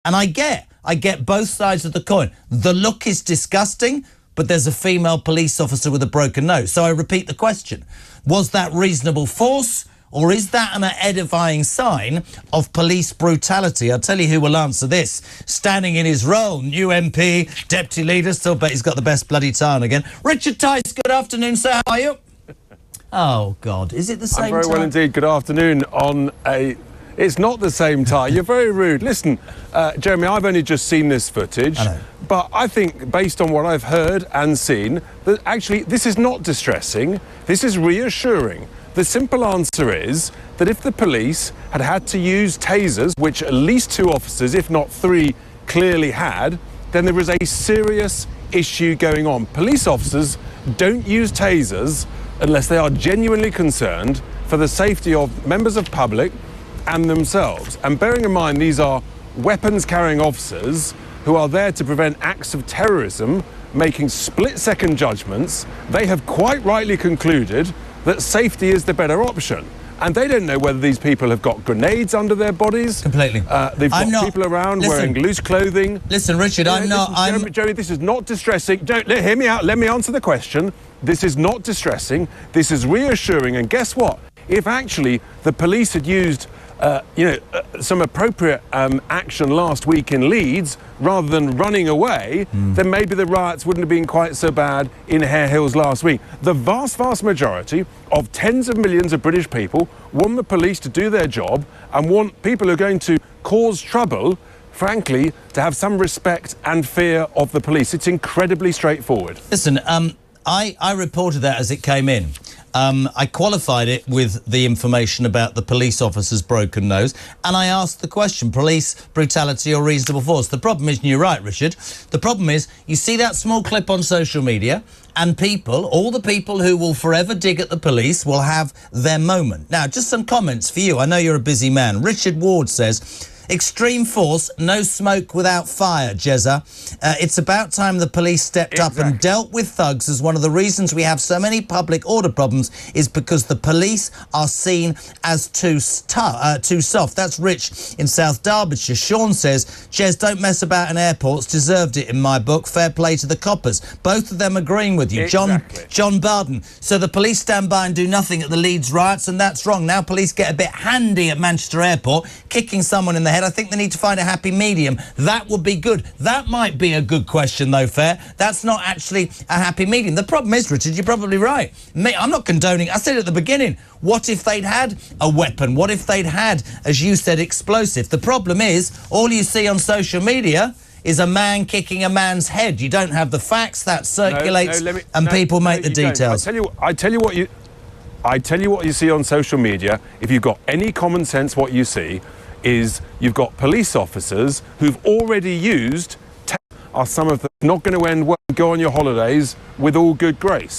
And I get both sides of the coin. The look is disgusting, but there's a female police officer with a broken nose. So I repeat the question. Was that reasonable force, or is that an edifying sign of police brutality? I'll tell you who will answer this. Standing in his role, new MP, deputy leader, still bet he's got the best bloody tie on again. Richard Tice, good afternoon, sir. How are you? Oh, God. Is it the same tie? I'm very well indeed. Good afternoon on a... It's not the same tie. You're very rude. Listen, Jeremy, I've only just seen this footage. I know. But I think, based on what I've heard and seen, that actually this is not distressing. This is reassuring. The simple answer is that if the police had had to use tasers, which at least 2 officers, if not 3, clearly had, then there was a serious issue going on. Police officers don't use tasers unless they are genuinely concerned for the safety of members of public and themselves. And bearing in mind, these are weapons-carrying officers who are there to prevent acts of terrorism, making split-second judgments. They have quite rightly concluded that safety is the better option. And they don't know whether these people have got grenades under their bodies. Completely. They've got people around wearing loose clothing. Listen, Richard, Jeremy, this is not distressing. Hear me out. Let me answer the question. This is not distressing. This is reassuring. And guess what? If actually the police had used some appropriate action last week in Leeds, rather than running away, then maybe the riots wouldn't have been quite so bad in Hare Hills last week. The vast, vast majority of tens of millions of British people want the police to do their job and want people who are going to cause trouble, frankly, to have some respect and fear of the police. It's incredibly straightforward. Listen, I reported that as it came in. I qualified it with the information about the police officer's broken nose, and I asked the question, police brutality or reasonable force. The problem is, and you're right, Richard, the problem is you see that small clip on social media and people, all the people who will forever dig at the police will have their moment. Now, just some comments for you. I know you're a busy man. Richard Ward says... Extreme force, no smoke without fire, Jezza. It's about time the police stepped up and dealt with thugs, as one of the reasons we have so many public order problems is because the police are seen as too soft. That's Rich in South Derbyshire. Sean says, Jez, don't mess about in airports. Deserved it in my book. Fair play to the coppers. Both of them agreeing with you. John Barden. So the police stand by and do nothing at the Leeds riots, and that's wrong. Now police get a bit handy at Manchester Airport, kicking someone in the head. I think they need to find a happy medium. That would be good. That might be a good question, though, Fair. That's not actually a happy medium. The problem is, Richard, you're probably right. I'm not condoning. I said at the beginning, what if they'd had a weapon? What if they'd had, as you said, explosive? The problem is, all you see on social media is a man kicking a man's head. You don't have the facts. That circulates, people make the details. I tell you what you see on social media. If you've got any common sense, what you see is you've got police officers who've already used are some of them not going to end well. Go on your holidays with all good grace.